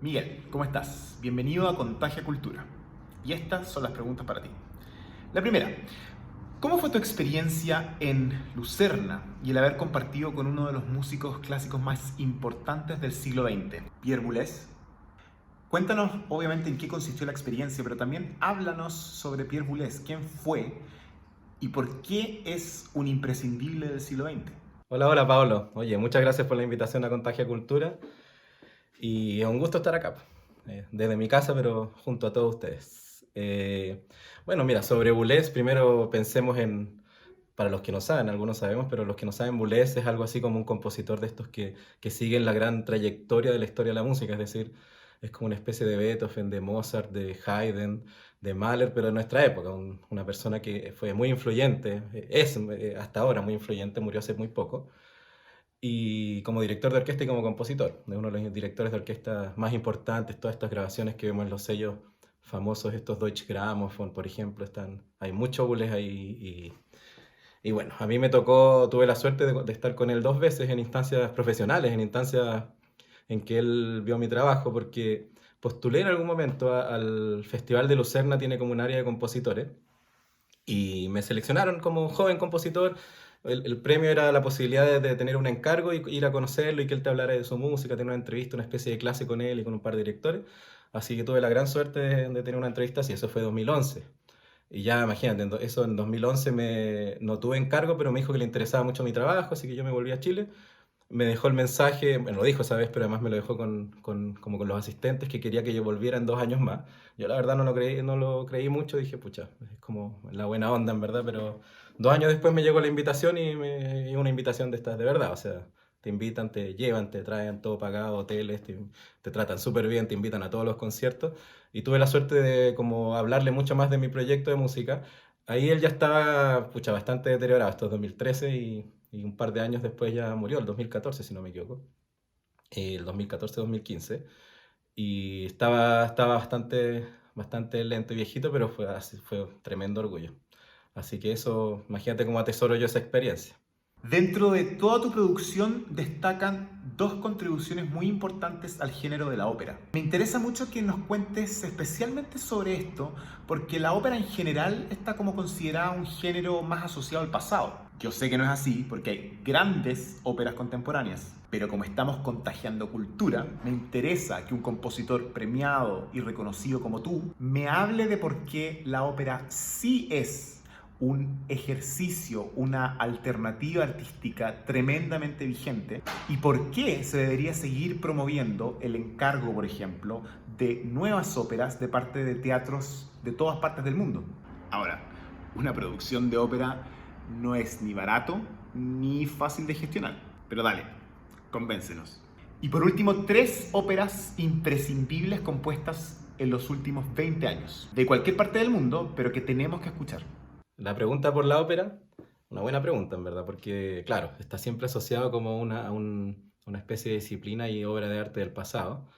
Miguel, ¿cómo estás? Bienvenido a Contagia Cultura. Y estas son las preguntas para ti. La primera, ¿cómo fue tu experiencia en Lucerna y el haber compartido con uno de los músicos clásicos más importantes del siglo XX, Pierre Boulez? Cuéntanos, obviamente, en qué consistió la experiencia, pero también háblanos sobre Pierre Boulez, quién fue y por qué es un imprescindible del siglo XX. Hola, hola Pablo. Oye, muchas gracias por la invitación a Contagia Cultura y es un gusto estar acá, desde mi casa, pero junto a todos ustedes. Bueno, mira, sobre Boulez, primero pensemos para los que no saben, algunos sabemos, pero los que no saben, Boulez es algo así como un compositor de estos que siguen la gran trayectoria de la historia de la música, es decir, es como una especie de Beethoven, de Mozart, de Haydn, de Mahler, pero de nuestra época, una persona que fue muy influyente, hasta ahora muy influyente, murió hace muy poco y como director de orquesta y como compositor, de uno de los directores de orquesta más importantes, todas estas grabaciones que vemos en los sellos famosos, estos Deutsche Grammophon, por ejemplo, hay muchos Boulez ahí y bueno, a mí me tocó, tuve la suerte de estar con él dos veces en instancias profesionales, en instancias en que él vio mi trabajo, porque postulé en algún momento al Festival de Lucerna, tiene como un área de compositores, y me seleccionaron como joven compositor. El premio era la posibilidad de tener un encargo y ir a conocerlo y que él te hablara de su música, tener una entrevista, una especie de clase con él y con un par de directores. Así que tuve la gran suerte de tener una entrevista así, eso fue 2011. Y ya imagínate, eso en 2011 no tuve encargo, pero me dijo que le interesaba mucho mi trabajo, así que yo me volví a Chile. Me dejó el mensaje, me lo dijo esa vez, pero además me lo dejó como con los asistentes, que quería que yo volviera en 2 años más. Yo la verdad no lo creí mucho, dije, pucha, es como la buena onda en verdad, pero 2 años después me llegó la invitación y una invitación de estas de verdad, o sea, te invitan, te llevan, te traen todo pagado, hoteles, te tratan súper bien, te invitan a todos los conciertos, y tuve la suerte de como hablarle mucho más de mi proyecto de música. Ahí él ya estaba, pucha, bastante deteriorado, esto es 2013 y un par de años después ya murió, el 2014 si no me equivoco, el 2014-2015, y estaba bastante lento y viejito, pero fue un tremendo orgullo. Así que eso, imagínate cómo atesoro yo esa experiencia. Dentro de toda tu producción destacan dos contribuciones muy importantes al género de la ópera. Me interesa mucho que nos cuentes especialmente sobre esto, porque la ópera en general está como considerada un género más asociado al pasado. Yo sé que no es así, porque hay grandes óperas contemporáneas, pero como estamos contagiando cultura, me interesa que un compositor premiado y reconocido como tú me hable de por qué la ópera sí es un ejercicio, una alternativa artística tremendamente vigente y por qué se debería seguir promoviendo el encargo, por ejemplo, de nuevas óperas de parte de teatros de todas partes del mundo. Ahora, una producción de ópera no es ni barato ni fácil de gestionar, pero dale, convéncenos. Y por último, tres óperas imprescindibles compuestas en los últimos 20 años, de cualquier parte del mundo, pero que tenemos que escuchar. La pregunta por la ópera, una buena pregunta en verdad, porque claro, está siempre asociado como una especie de disciplina y obra de arte del pasado,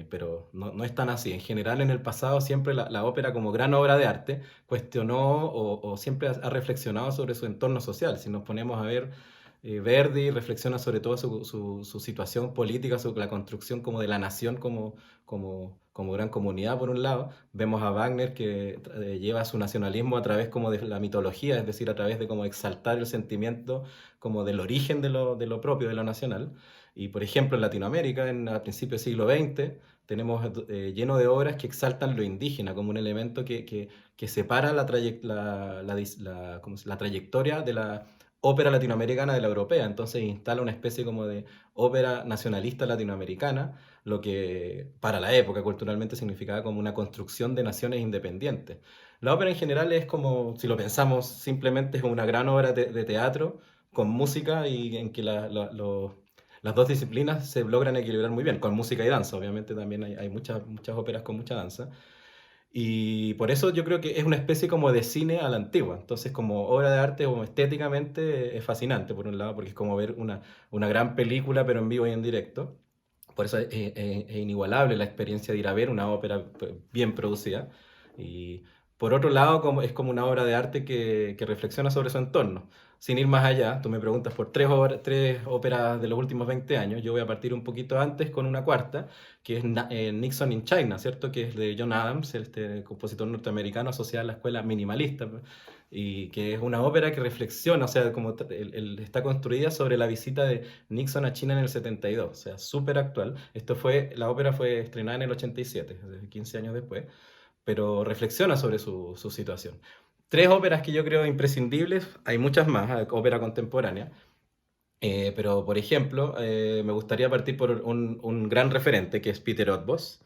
pero no es tan así. En general, en el pasado siempre la ópera como gran obra de arte cuestionó o siempre ha reflexionado sobre su entorno social. Si nos ponemos a ver, Verdi reflexiona sobre todo su situación política, sobre la construcción como de la nación como gran comunidad por un lado. Vemos a Wagner que lleva su nacionalismo a través como de la mitología, es decir, a través de como exaltar el sentimiento como del origen de lo propio, de lo nacional. Y por ejemplo en Latinoamérica, a principios del siglo XX, tenemos lleno de obras que exaltan lo indígena como un elemento que separa la trayectoria de la ópera latinoamericana de la europea. Entonces instala una especie como de ópera nacionalista latinoamericana, lo que para la época culturalmente significaba como una construcción de naciones independientes. La ópera en general es como, si lo pensamos, simplemente es una gran obra de teatro con música y en que las dos disciplinas se logran equilibrar muy bien, con música y danza. Obviamente también hay muchas óperas con mucha danza. Y por eso yo creo que es una especie como de cine a la antigua. Entonces, como obra de arte o estéticamente es fascinante, por un lado, porque es como ver una gran película, pero en vivo y en directo. Por eso es inigualable la experiencia de ir a ver una ópera bien producida. Y Por otro lado, es como una obra de arte que reflexiona sobre su entorno. Sin ir más allá, tú me preguntas por tres óperas de los últimos 20 años, yo voy a partir un poquito antes con una cuarta, que es Nixon in China, ¿cierto? Que es de John Adams, este compositor norteamericano asociado a la escuela minimalista, y que es una ópera que reflexiona, o sea, como está construida sobre la visita de Nixon a China en el 72, o sea, súper actual. La ópera fue estrenada en el 87, 15 años después, pero reflexiona sobre su situación. Tres óperas que yo creo imprescindibles, hay muchas más, ópera contemporánea, pero por ejemplo, me gustaría partir por un gran referente que es Peter Otbos.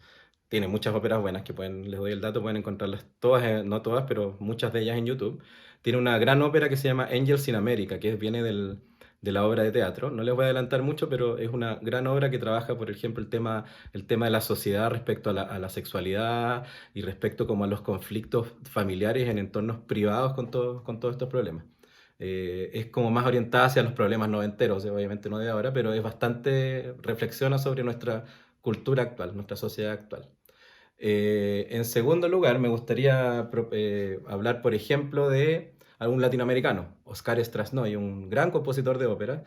Tiene muchas óperas buenas que les doy el dato, pueden encontrarlas todas, no todas, pero muchas de ellas en YouTube. Tiene una gran ópera que se llama Angels in America, que viene de la obra de teatro. No les voy a adelantar mucho, pero es una gran obra que trabaja, por ejemplo, el tema de la sociedad respecto a la sexualidad y respecto como a los conflictos familiares en entornos privados con todos estos problemas. Es como más orientada hacia los problemas noventeros, obviamente no de ahora, pero es bastante, reflexiona sobre nuestra cultura actual, nuestra sociedad actual. En segundo lugar, me gustaría hablar, por ejemplo, de algún latinoamericano, Oscar Strasnoy, un gran compositor de ópera.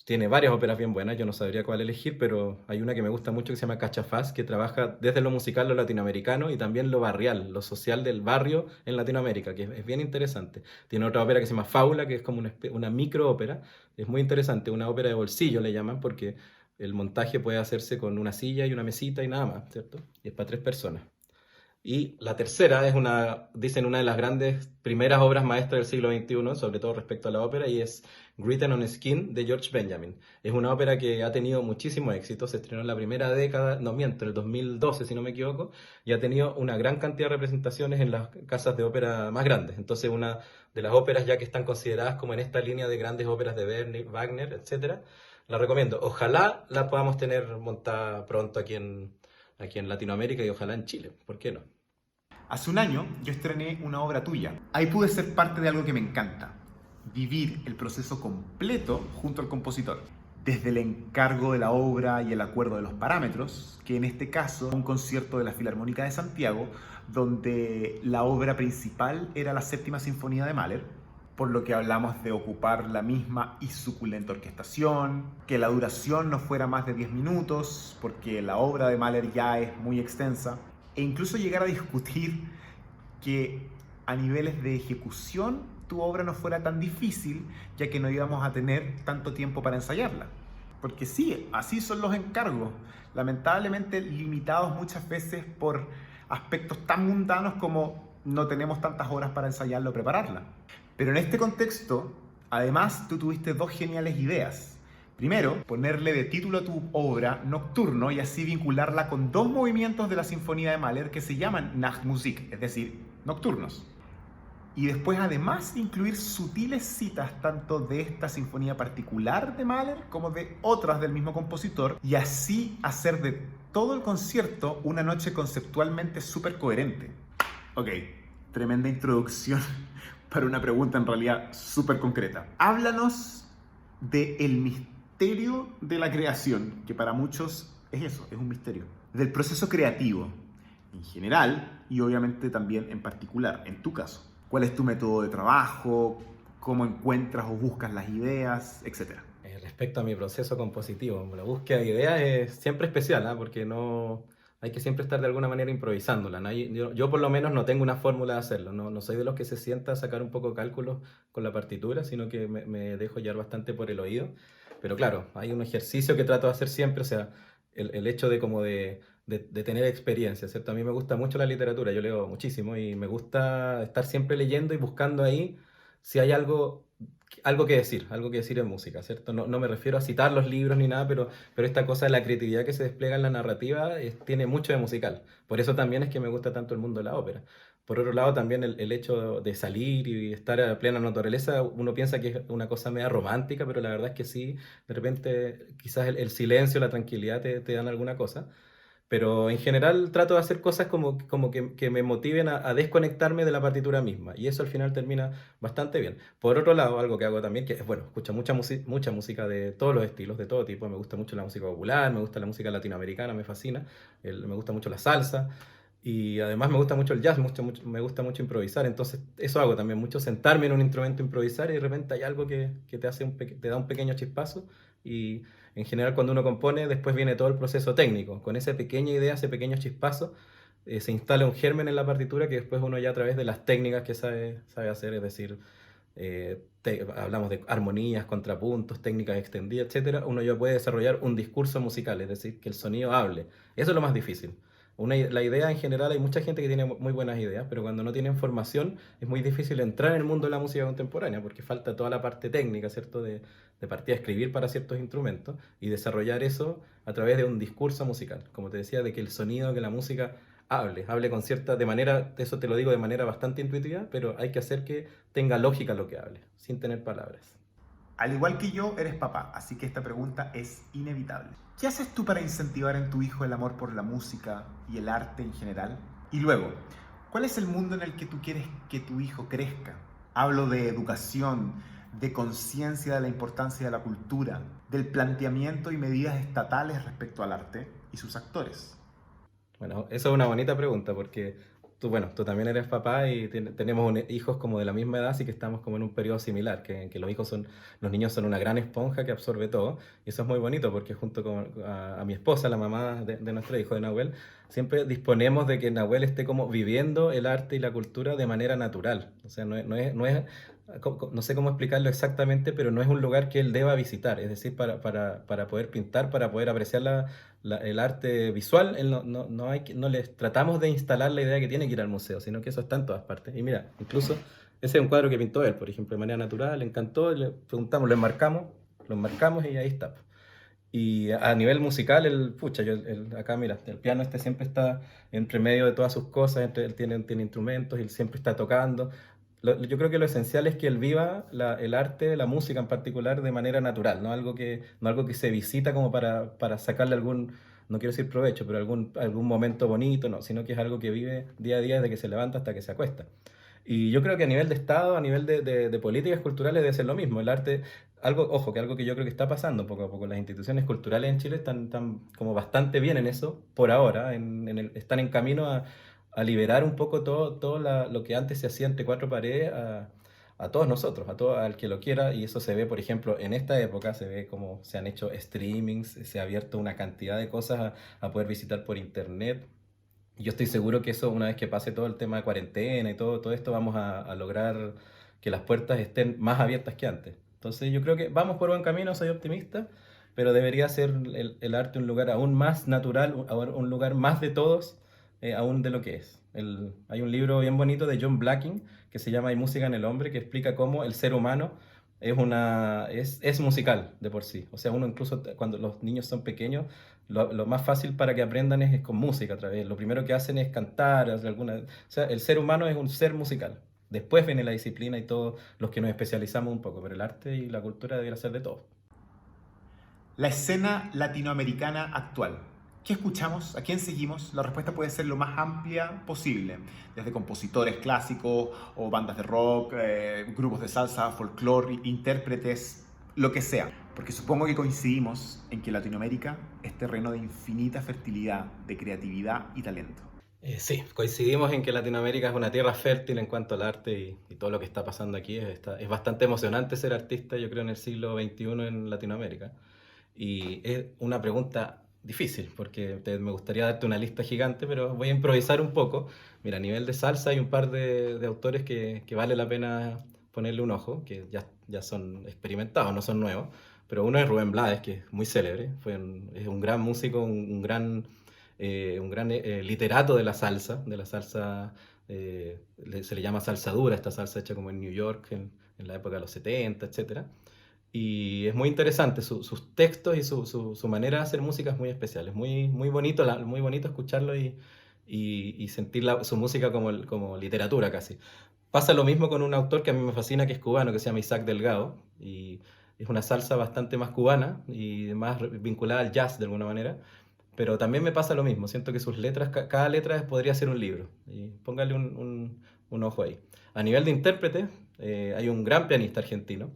Tiene varias óperas bien buenas, yo no sabría cuál elegir, pero hay una que me gusta mucho que se llama Cachafaz, que trabaja desde lo musical, lo latinoamericano y también lo barrial, lo social del barrio en Latinoamérica, que es bien interesante. Tiene otra ópera que se llama Fábula, que es como una micro ópera, es muy interesante, una ópera de bolsillo le llaman, porque el montaje puede hacerse con una silla y una mesita y nada más, ¿cierto? Y es para 3 personas. Y la tercera es dicen, una de las grandes primeras obras maestras del siglo XXI, sobre todo respecto a la ópera, y es Written on Skin de George Benjamin. Es una ópera que ha tenido muchísimo éxito, se estrenó en la primera década, no miento, en el 2012 si no me equivoco, y ha tenido una gran cantidad de representaciones en las casas de ópera más grandes. Entonces, una de las óperas ya que están consideradas como en esta línea de grandes óperas de Verdi, Wagner, etcétera, la recomiendo. Ojalá la podamos tener montada pronto aquí en Latinoamérica y ojalá en Chile, ¿por qué no? Hace un año yo estrené una obra tuya. Ahí pude ser parte de algo que me encanta, vivir el proceso completo junto al compositor. Desde el encargo de la obra y el acuerdo de los parámetros, que en este caso un concierto de la Filarmónica de Santiago, donde la obra principal era la Séptima Sinfonía de Mahler, por lo que hablamos de ocupar la misma y suculenta orquestación, que la duración no fuera más de 10 minutos, porque la obra de Mahler ya es muy extensa, e incluso llegar a discutir que a niveles de ejecución tu obra no fuera tan difícil, ya que no íbamos a tener tanto tiempo para ensayarla. Porque sí, así son los encargos, lamentablemente limitados muchas veces por aspectos tan mundanos como no tenemos tantas horas para ensayarla o prepararla. Pero en este contexto, además, tú tuviste dos geniales ideas. Primero, ponerle de título a tu obra Nocturno y así vincularla con dos movimientos de la Sinfonía de Mahler que se llaman Nachtmusik, es decir, nocturnos. Y después además incluir sutiles citas tanto de esta sinfonía particular de Mahler como de otras del mismo compositor y así hacer de todo el concierto una noche conceptualmente súper coherente. Ok, tremenda introducción para una pregunta en realidad súper concreta. Háblanos del misterio de la creación, que para muchos es eso, es un misterio. Del proceso creativo en general y obviamente también en particular, en tu caso. ¿Cuál es tu método de trabajo? ¿Cómo encuentras o buscas las ideas? Etcétera. Respecto a mi proceso compositivo, la búsqueda de ideas es siempre especial, ¿ah? Porque no hay que siempre estar de alguna manera improvisándola. Yo por lo menos no tengo una fórmula de hacerlo, no soy de los que se sienta a sacar un poco de cálculos con la partitura, sino que me dejo llevar bastante por el oído. Pero claro, hay un ejercicio que trato de hacer siempre, o sea, el hecho de tener experiencia, ¿cierto? A mí me gusta mucho la literatura, yo leo muchísimo y me gusta estar siempre leyendo y buscando ahí si hay algo que decir en música, ¿cierto? No me refiero a citar los libros ni nada, pero esta cosa de la creatividad que se despliega en la narrativa tiene mucho de musical. Por eso también es que me gusta tanto el mundo de la ópera. Por otro lado, también el hecho de salir y estar a plena naturaleza, uno piensa que es una cosa media romántica, pero la verdad es que sí, de repente quizás el silencio, la tranquilidad te dan alguna cosa. Pero en general trato de hacer cosas como que me motiven a desconectarme de la partitura misma. Y eso al final termina bastante bien. Por otro lado, algo que hago también, que es, bueno, escucho mucha música de todos los estilos, de todo tipo. Me gusta mucho la música popular, me gusta la música latinoamericana, me fascina. Me gusta mucho la salsa. Y además me gusta mucho el jazz, me gusta mucho improvisar, entonces eso hago también, mucho sentarme en un instrumento, improvisar y de repente hay algo que te hace te da un pequeño chispazo y en general cuando uno compone después viene todo el proceso técnico, con esa pequeña idea, ese pequeño chispazo, se instala un germen en la partitura que después uno ya a través de las técnicas que sabe hacer, es decir, hablamos de armonías, contrapuntos, técnicas extendidas, etcétera, uno ya puede desarrollar un discurso musical, es decir, que el sonido hable. Eso es lo más difícil. La idea en general, hay mucha gente que tiene muy buenas ideas, pero cuando no tienen formación es muy difícil entrar en el mundo de la música contemporánea porque falta toda la parte técnica, ¿cierto? De partida escribir para ciertos instrumentos y desarrollar eso a través de un discurso musical. Como te decía, de que el sonido, que la música hable con cierta, de manera, eso te lo digo de manera bastante intuitiva, pero hay que hacer que tenga lógica lo que hable, sin tener palabras. Al igual que yo, eres papá, así que esta pregunta es inevitable. ¿Qué haces tú para incentivar en tu hijo el amor por la música y el arte en general? Y luego, ¿cuál es el mundo en el que tú quieres que tu hijo crezca? Hablo de educación, de conciencia de la importancia de la cultura, del planteamiento y medidas estatales respecto al arte y sus actores. Bueno, eso es una bonita pregunta porque tú también eres papá y tenemos hijos como de la misma edad, así que estamos como en un periodo similar, que los niños son una gran esponja que absorbe todo. Y eso es muy bonito porque junto con a mi esposa, la mamá de nuestro hijo, de Nahuel, siempre disponemos de que Nahuel esté como viviendo el arte y la cultura de manera natural. O sea, no sé cómo explicarlo exactamente, pero no es un lugar que él deba visitar. Es decir, para poder pintar, para poder apreciar el arte visual, él no les tratamos de instalar la idea que tiene que ir al museo, sino que eso está en todas partes. Y mira, incluso ese es un cuadro que pintó él, por ejemplo, de manera natural, le encantó, le preguntamos, lo enmarcamos y ahí está. Y a nivel musical, acá mira, el piano siempre está entre medio de todas sus cosas, él tiene instrumentos, él siempre está tocando. Yo creo que lo esencial es que él viva el arte, la música en particular, de manera natural, no algo que se visita como para sacarle algún, no quiero decir provecho, pero algún momento bonito, no, sino que es algo que vive día a día desde que se levanta hasta que se acuesta. Y yo creo que a nivel de Estado, a nivel de políticas culturales debe ser lo mismo. El arte, algo que yo creo que está pasando poco a poco. Las instituciones culturales en Chile están como bastante bien en eso, por ahora, están en camino a liberar un poco lo que antes se hacía entre cuatro paredes a todos nosotros, a todo al que lo quiera, y eso se ve, por ejemplo, en esta época, se ve como se han hecho streamings, se ha abierto una cantidad de cosas a poder visitar por internet. Y yo estoy seguro que eso, una vez que pase todo el tema de cuarentena y todo esto, vamos a lograr que las puertas estén más abiertas que antes. Entonces yo creo que vamos por buen camino, soy optimista, pero debería ser el arte un lugar aún más natural, un lugar más de todos, aún de lo que es. Hay un libro bien bonito de John Blacking que se llama Hay música en el hombre, que explica cómo el ser humano es musical de por sí. O sea, uno incluso cuando los niños son pequeños, lo más fácil para que aprendan es con música a través. Lo primero que hacen es cantar, o sea, el ser humano es un ser musical. Después viene la disciplina y todos los que nos especializamos un poco, pero el arte y la cultura debería ser de todos. La escena latinoamericana actual. ¿Qué escuchamos? ¿A quién seguimos? La respuesta puede ser lo más amplia posible, desde compositores clásicos o bandas de rock, grupos de salsa, folclore, intérpretes, lo que sea. Porque supongo que coincidimos en que Latinoamérica es terreno de infinita fertilidad, de creatividad y talento. Sí, coincidimos en que Latinoamérica es una tierra fértil en cuanto al arte y todo lo que está pasando aquí. Es bastante emocionante ser artista, yo creo, en el siglo XXI en Latinoamérica. Y es una pregunta difícil, porque me gustaría darte una lista gigante, pero voy a improvisar un poco. Mira, a nivel de salsa hay un par de autores que vale la pena ponerle un ojo, que ya son experimentados, no son nuevos. Pero uno es Rubén Blades, que es muy célebre, es un gran músico, un gran literato de la salsa, se le llama salsa dura, esta salsa hecha como en New York en la época de los 70, etcétera. Y es muy interesante, sus textos y su manera de hacer música es muy especial, es muy bonito escucharlo y sentir su música como literatura casi. Pasa lo mismo con un autor que a mí me fascina, que es cubano, que se llama Isaac Delgado, y es una salsa bastante más cubana y más vinculada al jazz de alguna manera, pero también me pasa lo mismo, siento que sus letras, cada letra podría ser un libro, y póngale un ojo ahí. A nivel de intérprete, hay un gran pianista argentino,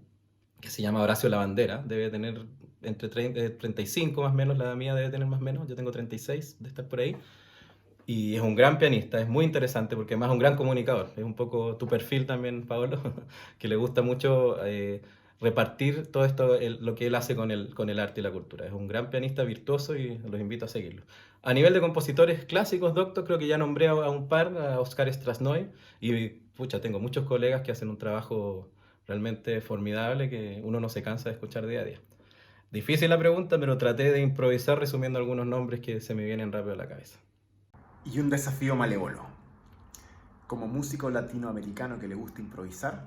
que se llama Horacio Lavandera, debe tener entre 35 más o menos, la edad mía debe tener más o menos, yo tengo 36, de estar por ahí. Y es un gran pianista, es muy interesante porque además es un gran comunicador. Es un poco tu perfil también, Paolo, que le gusta mucho repartir todo esto, lo que él hace con el arte y la cultura. Es un gran pianista virtuoso y los invito a seguirlo. A nivel de compositores clásicos, doctor, creo que ya nombré a un par, a Oscar Strasnoy, y pucha, tengo muchos colegas que hacen un trabajo realmente formidable que uno no se cansa de escuchar día a día. Difícil la pregunta, pero traté de improvisar resumiendo algunos nombres que se me vienen rápido a la cabeza. Y un desafío malévolo. Como músico latinoamericano que le gusta improvisar,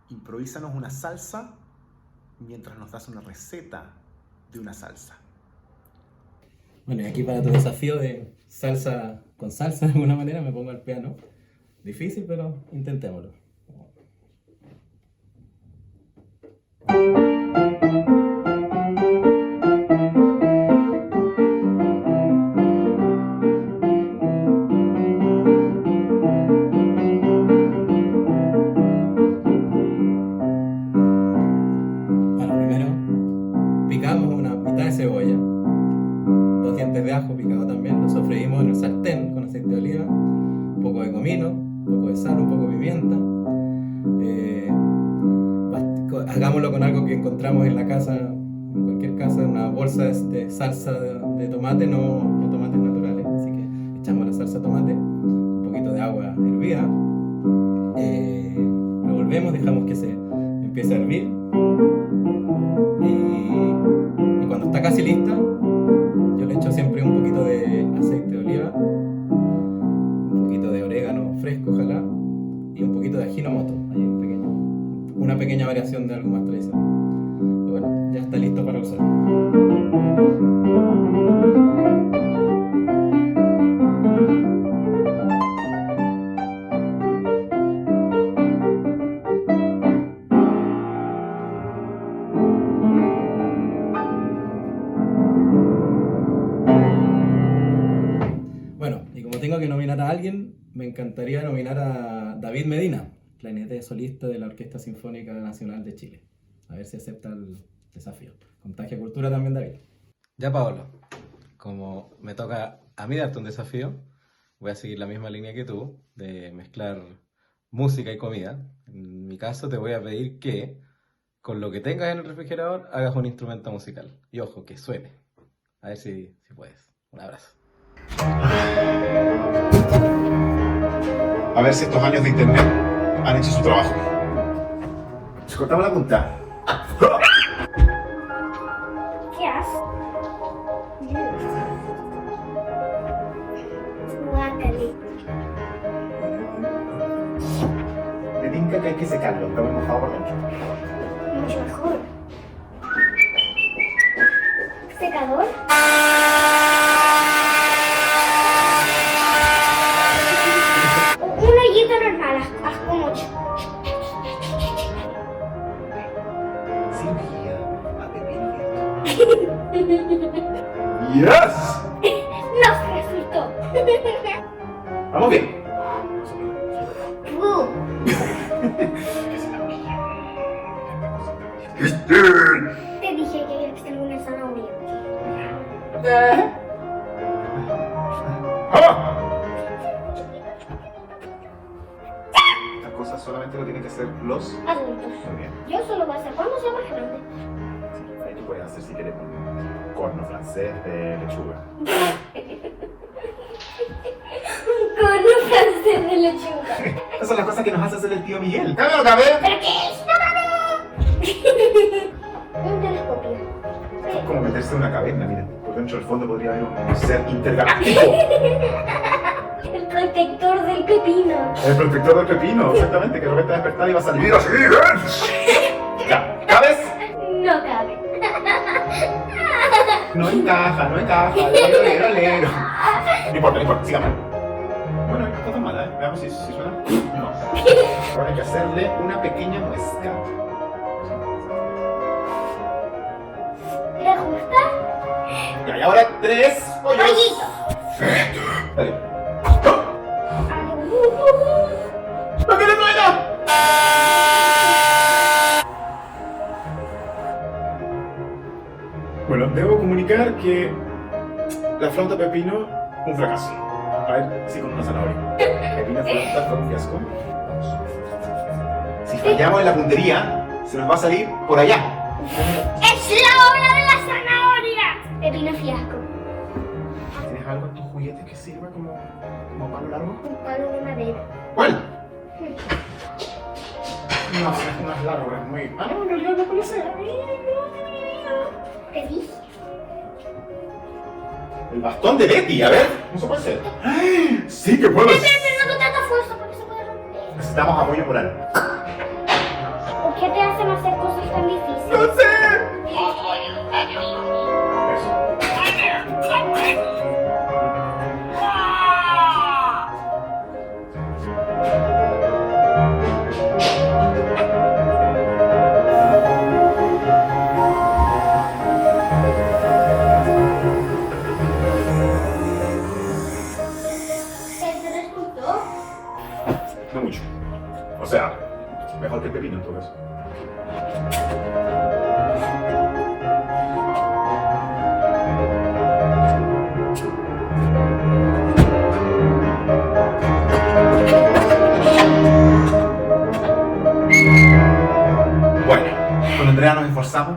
improvísanos una salsa mientras nos das una receta de una salsa. Bueno, y aquí para tu desafío de salsa con salsa de alguna manera me pongo al piano. Difícil, pero intentémoslo. Bueno, primero picamos una mitad de cebolla, 2 dientes de ajo picado también, lo sofreímos en el sartén con aceite de oliva, un poco de comino, un poco de sal, un poco de pimienta. Hagámoslo con algo que encontramos en la casa, en cualquier casa, una bolsa de salsa de tomate, no tomates naturales, así que echamos la salsa de tomate, un poquito de agua hervida, revolvemos, dejamos que se empiece a hervir y cuando está casi lista, yo le echo siempre un poquito de aceite de oliva, un poquito de orégano fresco, ojalá, y un poquito de ajinomoto, ahí pequeño. Una pequeña variación de algo más tradicional. Y bueno, ya está listo para usar. Bueno, y como tengo que nominar a alguien, me encantaría nominar a David Medina, clarinete solista de la Orquesta Sinfónica Nacional de Chile. A ver si acepta el desafío. Contagia Cultura también, David. Ya, Paolo, como me toca a mí darte un desafío, voy a seguir la misma línea que tú, de mezclar música y comida. En mi caso, te voy a pedir que, con lo que tengas en el refrigerador, hagas un instrumento musical. Y ojo, que suene. A ver si puedes. Un abrazo. A ver si estos años de internet han hecho su trabajo. Se cortaba la punta. ¿Qué haces? Guácale. Me tinca que hay que secarlo, está muy mojado por dentro. Mucho mejor. ¿Secador? Una ollita normal, haz como... Cirugía a pepino. ¡Yes! ¡Nos resultó! Vamos bien. Te dije que había que tener una zanahoria. ¡Vamos! Estas cosas solamente lo tienen que hacer los Adultos. Muy bien. Yo solo voy a hacer cuando sea más grande. Ahí tú puedes hacer si quieres un corno francés de lechuga. Con un francés de lechuga. Esas son las cosas que nos hace hacer el tío Miguel. ¡Cámelo, cabrón! ¿Pero qué es? ¡No un telescopio. Es como meterse en una caverna, miren. Por dentro del fondo podría haber un ser intergaláctico. El protector del pepino. El protector del pepino, exactamente, que de repente va a despertar y va a salir así. Ya, ¿cabes? No cabe. No encaja, no encaja. Lero. No importa, sigamos. Bueno, no está tan mala, ¿eh? Veamos si suena. No. Ahora hay que hacerle una pequeña muesca. ¿Le gusta? Ya, y ahora 3 pollos. Pollito. Dale. Ay, ¡No quiere suena! Bueno, debo comunicar que la flauta pepino, un fracaso. A ver, sí, con una zanahoria. Pepino fundamental con un fiasco. Vamos. Si fallamos en la puntería, se nos va a salir por allá. ¡Es la hora de la zanahoria! Pepino fiasco. ¿Tienes algo en tus juguetes que sirva como palo largo? Un palo de madera. ¿Cuál? No, no es largo, es muy... Ah, no, en realidad no puede ser. ¿Qué dije? El bastón de Betty, a ver, no se puede ser. Sí que puede ser. Pero no tanta fuerza porque se puede romper. Necesitamos apoyo moral. ¿Por qué te hacen hacer cosas tan difíciles? ¡No sé! ¿Te resultó? No mucho. O sea, mejor que el pepino en todo caso. Bueno, con Andrea nos esforzamos,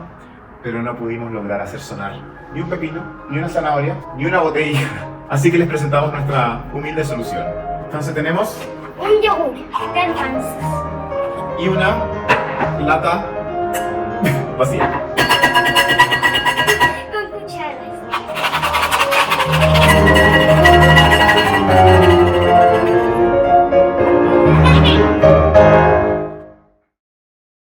pero no pudimos lograr hacer sonar ni un pepino, ni una zanahoria, ni una botella. Así que les presentamos nuestra humilde solución. Entonces tenemos Un yogur de Arkansas. y una lata vacía.